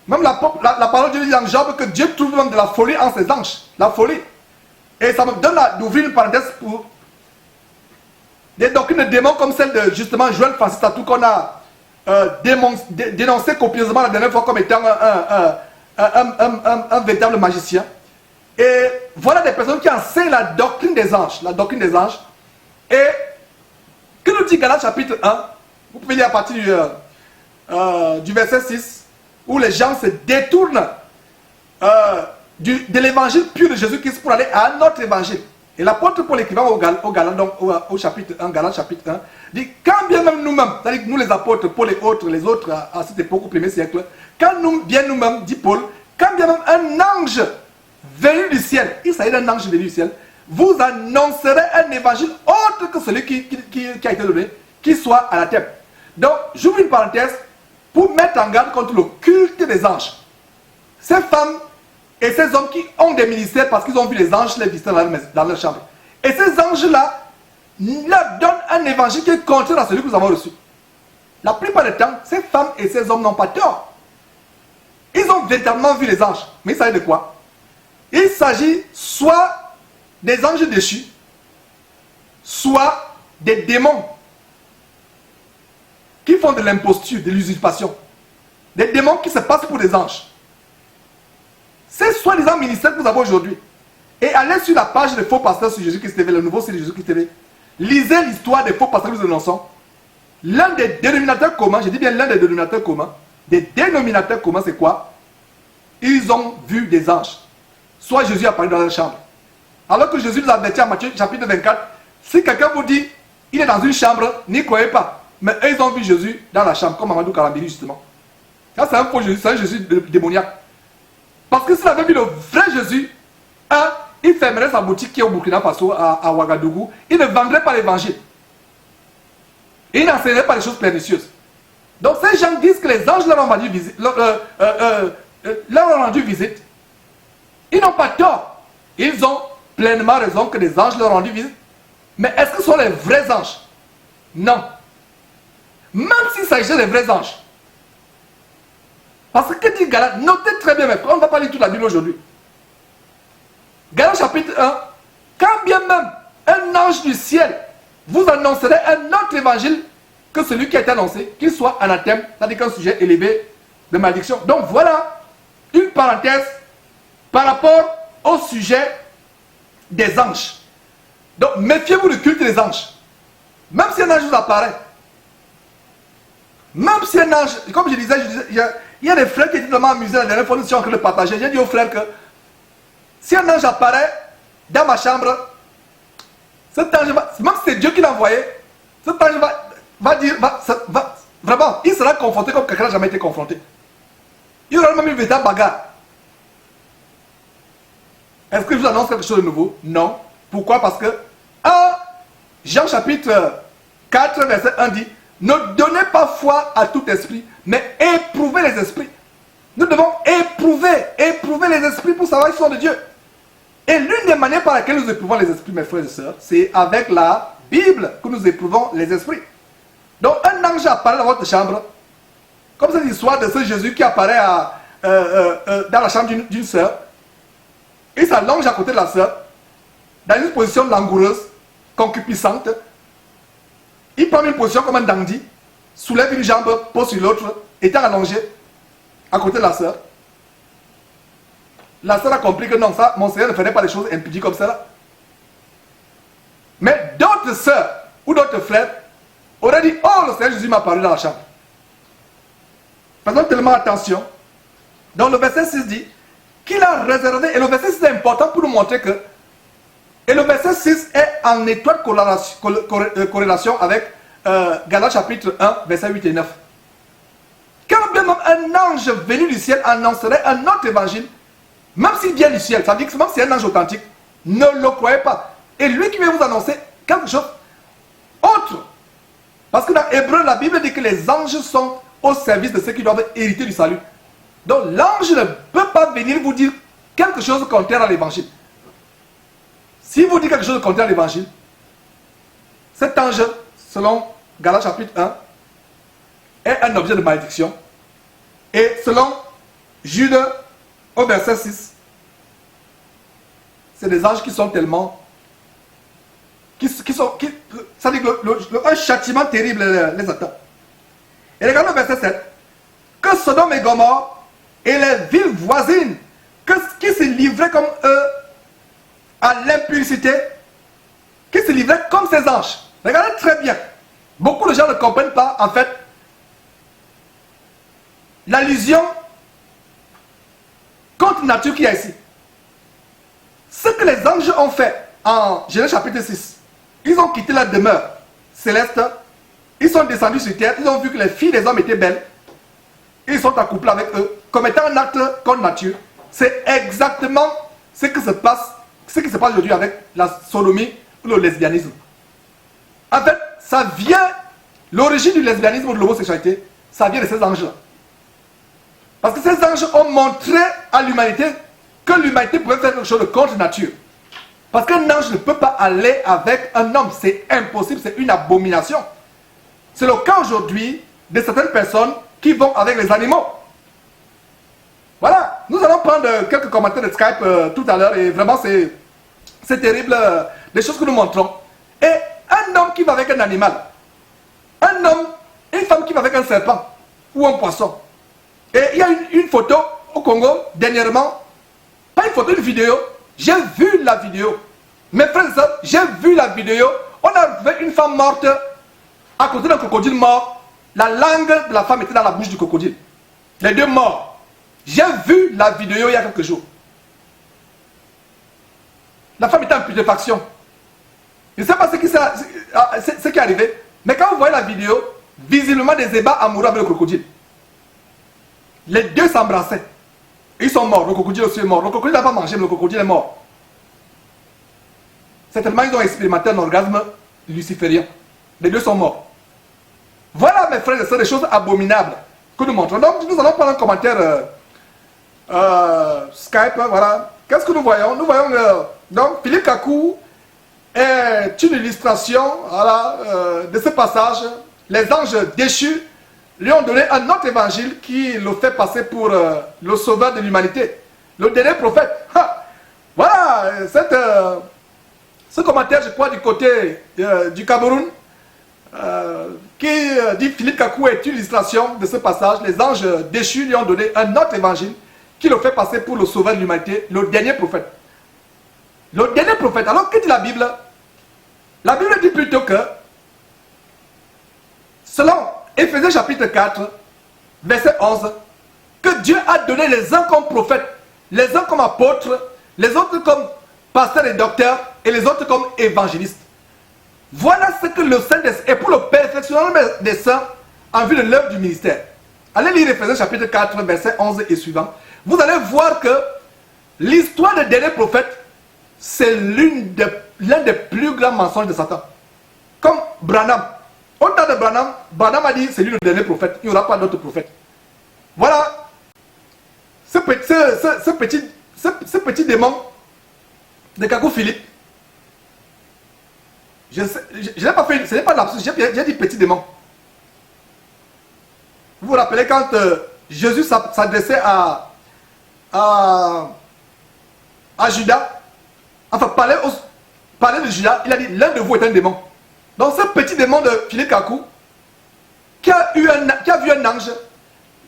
Même la parole de Dieu dit dans Job que Dieu trouve même de la folie en ses anges. La folie. Et ça me donne d'ouvrir une parenthèse pour des doctrines de démons comme celle de justement Joël Francis Tatou qu'on a dénoncé copieusement la dernière fois comme étant un véritable magicien. Et voilà des personnes qui enseignent la doctrine des anges. La doctrine des anges. Et que nous dit Galates chapitre 1? Vous pouvez lire à partir du verset 6, où les gens se détournent de l'évangile pur de Jésus-Christ pour aller à un autre évangile. Et l'apôtre Paul écrivant au chapitre 1, Galates chapitre 1, dit quand bien même nous-mêmes, c'est-à-dire nous les apôtres, Paul et autres, les autres à cette époque au 1er siècle, quand bien nous-mêmes, dit Paul, quand bien même un ange venu du ciel, il s'agit d'un ange venu du ciel, vous annoncerez un évangile autre que celui qui a été donné, qui soit anathème. Donc, j'ouvre une parenthèse pour mettre en garde contre le culte des anges. Ces femmes et ces hommes qui ont des ministères parce qu'ils ont vu les anges les visiter dans leur chambre. Et ces anges-là leur donnent un évangile qui est contraire à celui que nous avons reçu. La plupart du temps, ces femmes et ces hommes n'ont pas tort. Ils ont véritablement vu les anges. Mais il s'agit de quoi? Il s'agit soit des anges déchus, soit des démons qui font de l'imposture, de l'usurpation. Des démons qui se passent pour des anges. C'est soi-disant ministère que vous avez aujourd'hui. Et allez sur la page des faux pasteurs sur Jésus-Christ TV, le nouveau site de Jésus-Christ TV. Lisez l'histoire des faux pasteurs que nous dénonçons. L'un des dénominateurs communs, je dis bien l'un des dénominateurs communs, c'est quoi? Ils ont vu des anges. Soit Jésus apparu dans leur chambre. Alors que Jésus nous avertit en Matthieu chapitre 24, si quelqu'un vous dit, il est dans une chambre, n'y croyez pas. Mais eux, ils ont vu Jésus dans la chambre, comme Amadou Karambiri justement. Ça, c'est un faux Jésus, c'est un Jésus démoniaque. Parce que s'il avait vu le vrai Jésus, il fermerait sa boutique qui est au Burkina Faso, à Ouagadougou. Il ne vendrait pas l'évangile. Il n'enseignerait pas les choses pernicieuses. Donc ces gens disent que les anges leur ont rendu visite. Ils n'ont pas tort. Ils ont pleinement raison que les anges leur ont rendu visite. Mais est-ce que ce sont les vrais anges? Non. Même s'il s'agissait des vrais anges. Parce que dit Galates, notez très bien, mais on ne va pas lire toute la Bible aujourd'hui. Galates chapitre 1, quand bien même un ange du ciel vous annoncerait un autre évangile que celui qui a été annoncé, qu'il soit anathème, c'est-à-dire qu'un sujet élevé de malédiction. Donc voilà une parenthèse par rapport au sujet des anges. Donc méfiez-vous du culte des anges. Même si un ange vous apparaît, même si un ange, comme je disais, il y a des frères qui étaient tellement amusés la dernière fois, nous sommes en train de partager. J'ai dit aux frères que si un ange apparaît dans ma chambre, cet ange va, même si c'est Dieu qui l'a envoyé, cet ange va dire, vraiment, il sera confronté comme quelqu'un n'a jamais été confronté. Il y aura même une véritable bagarre. Est-ce que je vous annonce quelque chose de nouveau? Non. Pourquoi? Parce que Jean chapitre 4, verset 1 dit, ne donnez pas foi à tout esprit, mais éprouvez les esprits. Nous devons éprouver les esprits pour savoir s'ils sont de Dieu. Et l'une des manières par laquelle nous éprouvons les esprits, mes frères et sœurs, c'est avec la Bible que nous éprouvons les esprits. Donc un ange apparaît dans votre chambre, comme cette histoire de ce Jésus qui apparaît dans la chambre d'une sœur. Il s'allonge à côté de la sœur, dans une position langoureuse, concupiscente. Il prend une position comme un dandy, soulève une jambe, pose sur l'autre, étant allongé à côté de la sœur. la sœur a compris que non, ça, mon Seigneur ne ferait pas des choses impudiques comme ça. Mais d'autres sœurs ou d'autres frères auraient dit, oh, le Seigneur Jésus m'a parlé dans la chambre. Faisons tellement attention. Donc le verset 6 dit qu'il a réservé, et le verset 6 est important pour nous montrer que, et le verset 6 est en étroite corrélation avec Galates chapitre 1, verset 8 et 9. Quand bien même un ange venu du ciel annoncerait un autre évangile, même s'il vient du ciel, ça veut dire que même si c'est un ange authentique, ne le croyez pas. Et lui qui vient vous annoncer quelque chose autre. Parce que dans Hébreu, la Bible dit que les anges sont au service de ceux qui doivent hériter du salut. Donc l'ange ne peut pas venir vous dire quelque chose contraire à l'évangile. Si vous dites quelque chose contraire à l'évangile, cet ange, selon Galates chapitre 1, est un objet de malédiction. Et selon Jude, au verset 6, c'est des anges qui sont tellement... ça dit que un châtiment terrible les attend. Et regardez le verset 7. Que Sodome et Gomorrhe et les villes voisines qui se livraient comme eux à l'impudicité, qui se livraient comme ces anges. Regardez très bien. Beaucoup de gens ne comprennent pas, en fait, l'allusion contre nature qu'il y a ici. Ce que les anges ont fait en Genèse chapitre 6, ils ont quitté la demeure céleste, ils sont descendus sur terre, ils ont vu que les filles des hommes étaient belles, ils sont accouplés avec eux, comme étant un acte contre nature. C'est exactement ce qui se passe aujourd'hui avec la sodomie ou le lesbianisme. En fait, ça vient, l'origine du lesbianisme ou de l'homosexualité, ça vient de ces anges-là. Parce que ces anges ont montré à l'humanité que l'humanité pouvait faire quelque chose de contre nature. Parce qu'un ange ne peut pas aller avec un homme, c'est impossible, c'est une abomination. C'est le cas aujourd'hui de certaines personnes qui vont avec les animaux. Voilà, nous allons prendre quelques commentaires de Skype tout à l'heure et vraiment c'est terrible les choses que nous montrons. Et un homme qui va avec un animal, un homme, une femme qui va avec un serpent ou un poisson. Et il y a une photo au Congo dernièrement, pas une photo, une vidéo. J'ai vu la vidéo. Mes frères et sœurs, j'ai vu la vidéo. On a vu une femme morte à côté d'un crocodile mort. La langue de la femme était dans la bouche du crocodile. Les deux morts. J'ai vu la vidéo il y a quelques jours. La femme était en putréfaction. Je ne sais pas ce qui est arrivé. Mais quand vous voyez la vidéo, visiblement des ébats amoureux avec le crocodile. Les deux s'embrassaient. Ils sont morts. Le crocodile aussi est mort. Le crocodile n'a pas mangé, mais le crocodile est mort. Certainement, ils ont expérimenté un orgasme luciférien. Les deux sont morts. Voilà, mes frères et sœurs, des choses abominables que nous montrons. Donc, nous allons prendre un commentaire Skype. Voilà. Qu'est-ce que nous voyons? Nous voyons donc Philippe Kakou est une illustration voilà, de ce passage. Les anges déchus lui ont donné un autre évangile qui le fait passer pour le sauveur de l'humanité. Le dernier prophète. Ha! Voilà, ce commentaire, je crois, du côté du Cameroun, qui dit Philippe Kakou est une illustration de ce passage. Les anges déchus lui ont donné un autre évangile qui le fait passer pour le sauveur de l'humanité, le dernier prophète. Le dernier prophète. Alors, que dit la Bible? La Bible dit plutôt que, selon Éphésiens chapitre 4, verset 11, que Dieu a donné les uns comme prophètes, les uns comme apôtres, les autres comme pasteurs et docteurs, et les autres comme évangélistes. Voilà ce que le Saint-Esprit est pour le perfectionnement des saints en vue de l'œuvre du ministère. Allez lire Éphésiens chapitre 4, verset 11 et suivant. Vous allez voir que l'histoire des derniers prophètes, c'est l'un des plus grands mensonges de Satan. Comme Branham. Au temps de Branham, Branham a dit c'est lui le dernier prophète, il n'y aura pas d'autre prophète. Voilà. Ce petit démon de Kakou Philippe, je n'ai pas fait, ce n'est pas l'absurde, j'ai dit petit démon. Vous vous rappelez quand Jésus s'adressait à Judas, enfin parlait de Judas, il a dit l'un de vous est un démon. Donc ce petit démon de Philippe Kakou, qui a vu un ange,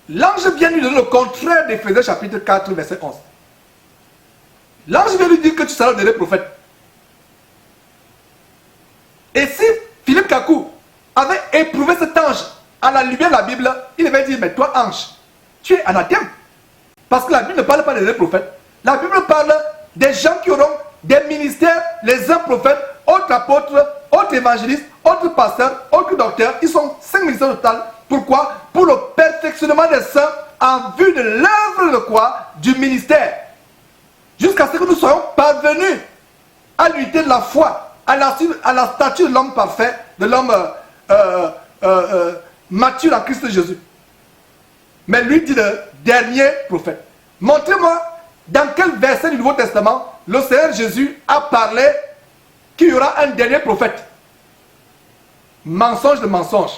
l'ange vient lui donner le contraire d'Éphésiens chapitre 4, verset 11. L'ange vient lui dire que tu seras le dernier prophète. Et si Philippe Kakou avait éprouvé cet ange à la lumière de la Bible, il avait dit, mais toi ange, tu es anathème. Parce que la Bible ne parle pas des derniers prophètes. La Bible parle des gens qui auront des ministères, les uns prophètes, autres apôtres, autres évangélistes, autres pasteurs, autres docteurs. Ils sont 5 ministères au total. Pourquoi? Pour le perfectionnement des saints en vue de l'œuvre de quoi? Du ministère. Jusqu'à ce que nous soyons parvenus à l'unité de la foi, à la statue de l'homme parfait, de l'homme mature en Christ Jésus. Mais lui dit le dernier prophète. Montrez-moi dans quel verset du Nouveau Testament le Seigneur Jésus a parlé qu'il y aura un dernier prophète. Mensonge de mensonge.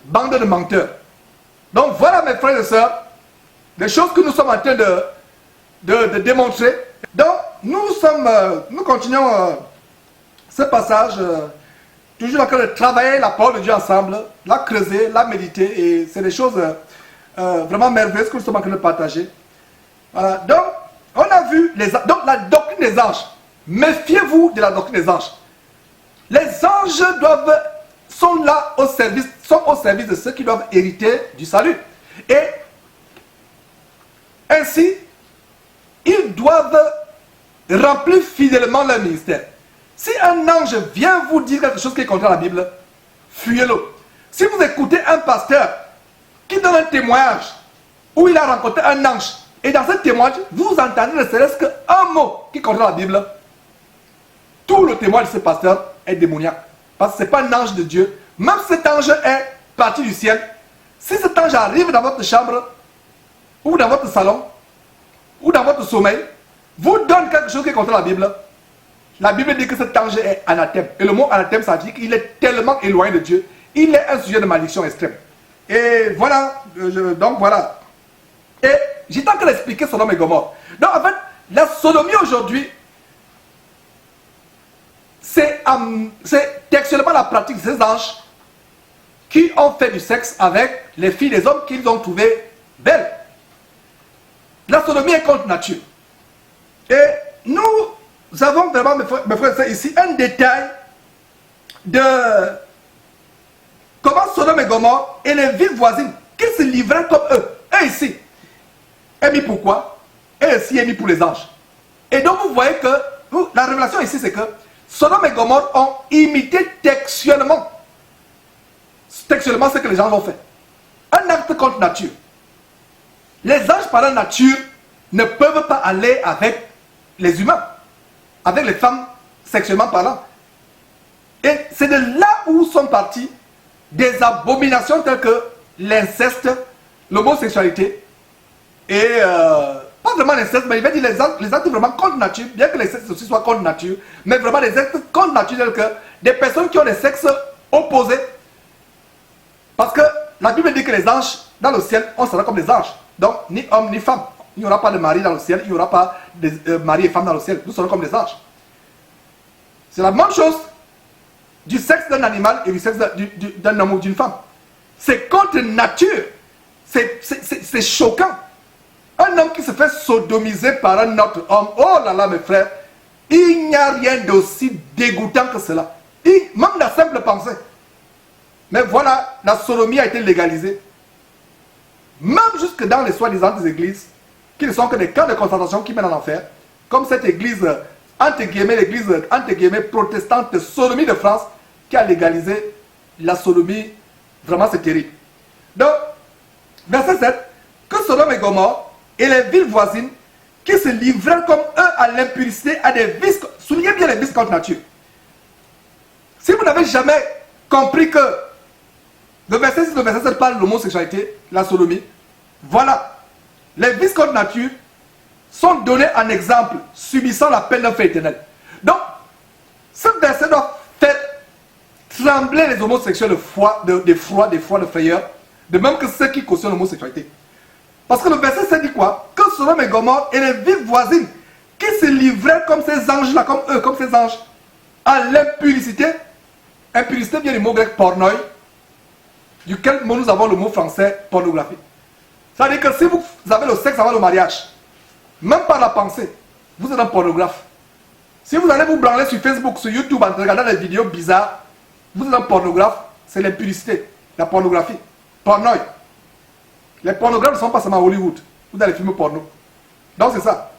Bande de menteurs. Donc voilà mes frères et sœurs, les choses que nous sommes en train de démontrer. Donc nous continuons ce passage, toujours en train de travailler la parole de Dieu ensemble, la creuser, la méditer, et c'est des choses vraiment merveilleuses que nous sommes en train de partager. Voilà. Donc, on a vu donc la doctrine des anges. Méfiez-vous de la doctrine des anges. Les anges sont au service de ceux qui doivent hériter du salut. Et ainsi, ils doivent remplir fidèlement leur ministère. Si un ange vient vous dire quelque chose qui est contre la Bible, fuyez-le. Si vous écoutez un pasteur qui donne un témoignage où il a rencontré un ange, et dans ce témoignage, vous entendez ne serait-ce qu'un mot qui est contre la Bible, tout le témoignage de ce pasteur est démoniaque. Parce que ce n'est pas un ange de Dieu. Même si cet ange est parti du ciel, si cet ange arrive dans votre chambre, ou dans votre salon, ou dans votre sommeil, vous donne quelque chose qui est contre la Bible dit que cet ange est anathème. Et le mot anathème, ça dit qu'il est tellement éloigné de Dieu. Il est un sujet de malédiction extrême. Et voilà, donc voilà. Et j'étais en train d'expliquer Sodome et Gomorrhe. Donc en fait, la sodomie aujourd'hui, c'est textuellement la pratique de ces anges qui ont fait du sexe avec les filles des hommes qu'ils ont trouvées belles. La sodomie est contre nature. Et nous avons vraiment, mes frères et sœurs, ici un détail de comment Sodome et Gomorrhe et les villes voisines qui se livraient comme eux. Et ici, est mis pour quoi? Et ici est mis pour les anges. Et donc vous voyez que la révélation ici, c'est que Sodome et Gomorrhe ont imité textuellement ce que les anges ont fait. Un acte contre nature. Les anges par la nature ne peuvent pas aller avec les humains, avec les femmes sexuellement parlant. Et c'est de là où sont parties des abominations telles que l'inceste, l'homosexualité, et pas vraiment l'inceste, mais il va dire les actes vraiment contre nature, bien que l'inceste aussi soit contre nature, mais vraiment les actes contre nature tels que des personnes qui ont des sexes opposés. Parce que la Bible dit que les anges dans le ciel, on sera comme des anges. Donc, ni homme ni femme. Il n'y aura pas de mari dans le ciel, il n'y aura pas de mari et femme dans le ciel. Nous serons comme des anges. C'est la même chose du sexe d'un animal et du sexe d'un homme ou d'une femme. C'est contre nature. C'est choquant. Un homme qui se fait sodomiser par un autre homme, oh là là mes frères, il n'y a rien d'aussi dégoûtant que cela. Même la simple pensée. Mais voilà, la sodomie a été légalisée. Même jusque dans les soi-disant églises, qui ne sont que des camps de concentration qui mènent en enfer, comme cette église, entre guillemets, l'église, entre guillemets, protestante de sodomie de France, qui a légalisé la sodomie. Vraiment, c'est terrible. Donc, verset 7, que Sodome et Gomorrhe et les villes voisines qui se livraient comme eux à l'impurité, à des vices, soulignez bien les vices contre nature. Si vous n'avez jamais compris que le verset 6 et le verset 7 parlent de l'homosexualité, la sodomie, voilà, les vices contre nature sont donnés en exemple, subissant la peine d'un fait éternel. Donc, ce verset doit faire trembler les homosexuels de frayeur, de même que ceux qui cautionnent l'homosexualité. Parce que le verset 7 dit quoi? Que Sodome et Gomorrhe et les villes voisines qui se livraient comme ces anges-là, comme eux, comme ces anges, à l'impudicité. Impudicité vient du mot grec pornoi, duquel nous avons le mot français pornographie. C'est-à-dire que si vous avez le sexe avant le mariage, même par la pensée, vous êtes un pornographe. Si vous allez vous branler sur Facebook, sur YouTube, en regardant des vidéos bizarres, vous êtes un pornographe, c'est l'impudicité, la pornographie. Pornoï. Les pornographes ne sont pas seulement à Hollywood, ou dans les films porno. Donc c'est ça.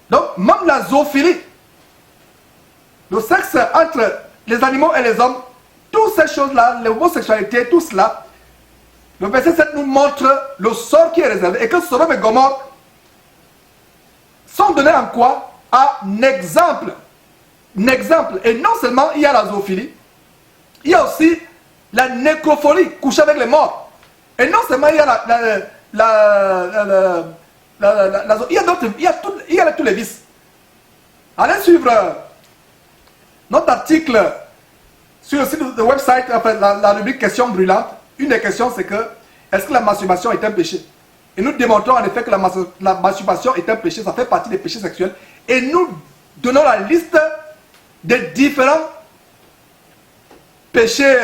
Donc, même la zoophilie, le sexe entre les animaux et les hommes, toutes ces choses-là, l'homosexualité, tout cela, le verset 7 nous montre le sort qui est réservé et que Sodome et Gomorrhe sont donnés en quoi? Un exemple. Un exemple. Et non seulement il y a la zoophilie, il y a aussi la nécrophilie, coucher avec les morts. Et non seulement il y a il y a tous les vices. Allez suivre notre article sur le site de website, enfin, la rubrique questions brûlantes. Une des questions, c'est que, est-ce que la masturbation est un péché? Et nous démontrons en effet que la masturbation est un péché, ça fait partie des péchés sexuels. Et nous donnons la liste des différents péchés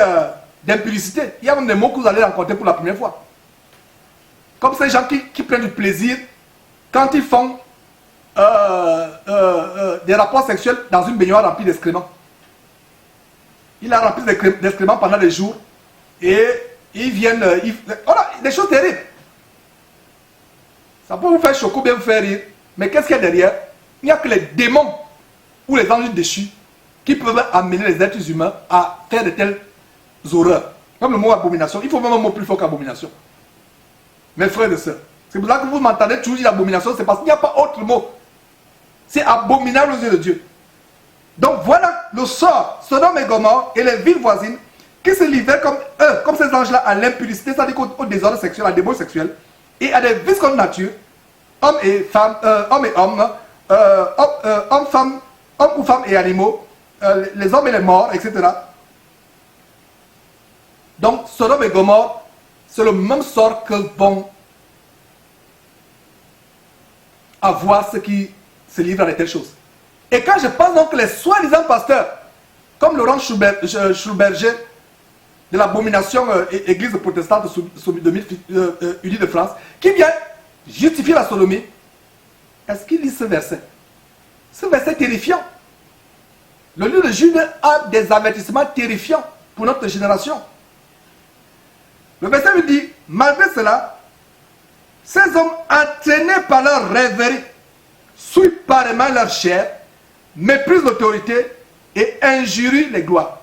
d'impudicité. Il y a même des mots que vous allez rencontrer pour la première fois. Comme ces gens qui prennent du plaisir quand ils font des rapports sexuels dans une baignoire remplie d'excréments. Il a rempli d'excréments pendant des jours et ils viennent... voilà, des choses terribles. Ça peut vous faire choquer ou bien vous faire rire, mais qu'est-ce qu'il y a derrière? Il n'y a que les démons ou les anges déchus qui peuvent amener les êtres humains à faire de telles horreurs. Comme le mot abomination, il faut même un mot plus fort qu'abomination. Mes frères et sœurs, c'est pour ça que vous m'entendez toujours dire abomination, c'est parce qu'il n'y a pas autre mot. C'est abominable aux yeux de Dieu. Donc voilà le sort, Sodome et Gomorrhe et les villes voisines qui se livraient comme eux, comme ces anges-là, à l'impudicité, c'est-à-dire au désordre sexuel, à des démons sexuels, et à des vices contre nature, hommes et femmes, hommes et hommes, hommes ou femmes et animaux, les hommes et les morts, etc. Donc Sodome et Gomorrhe, c'est le même sort que vont avoir ceux qui se livrent à de telles choses. Et quand je pense donc que les soi-disant pasteurs, comme Laurent Schulberger, de l'abomination église protestante unie de France, qui vient justifier la sodomie, est-ce qu'il lit ce verset? Ce verset terrifiant. Le livre de Jude a des avertissements terrifiants pour notre génération. Le verset lui dit, malgré cela, ces hommes entraînés par leur rêverie, souillent pareillement leur chair, méprisent l'autorité et injurient les gloires.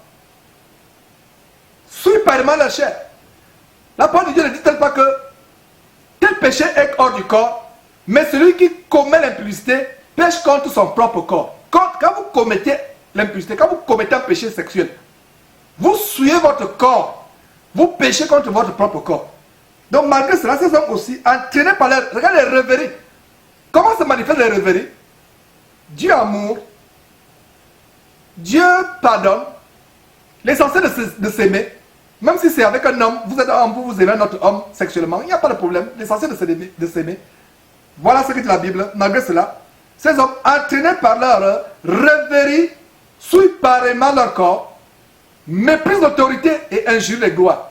Souillent pareillement leur chair. La parole de Dieu ne dit-elle pas que tel péché est hors du corps, mais celui qui commet l'impudicité pêche contre son propre corps. Quand vous commettez l'impudicité, quand vous commettez un péché sexuel, vous souillez votre corps, vous péchez contre votre propre corps. Donc malgré cela, ces hommes aussi, entraînés par leur... Regardez les rêveries. Comment se manifestent les rêveries? Dieu amour, Dieu pardonne, l'essentiel de s'aimer, même si c'est avec un homme, vous êtes un homme, vous aimez un autre homme sexuellement, il n'y a pas de problème, l'essentiel de s'aimer. Voilà ce que dit la Bible. Malgré cela, ces hommes entraînés par leur rêverie, souillent pareillement leur corps, méprisent l'autorité et injurent les gloires.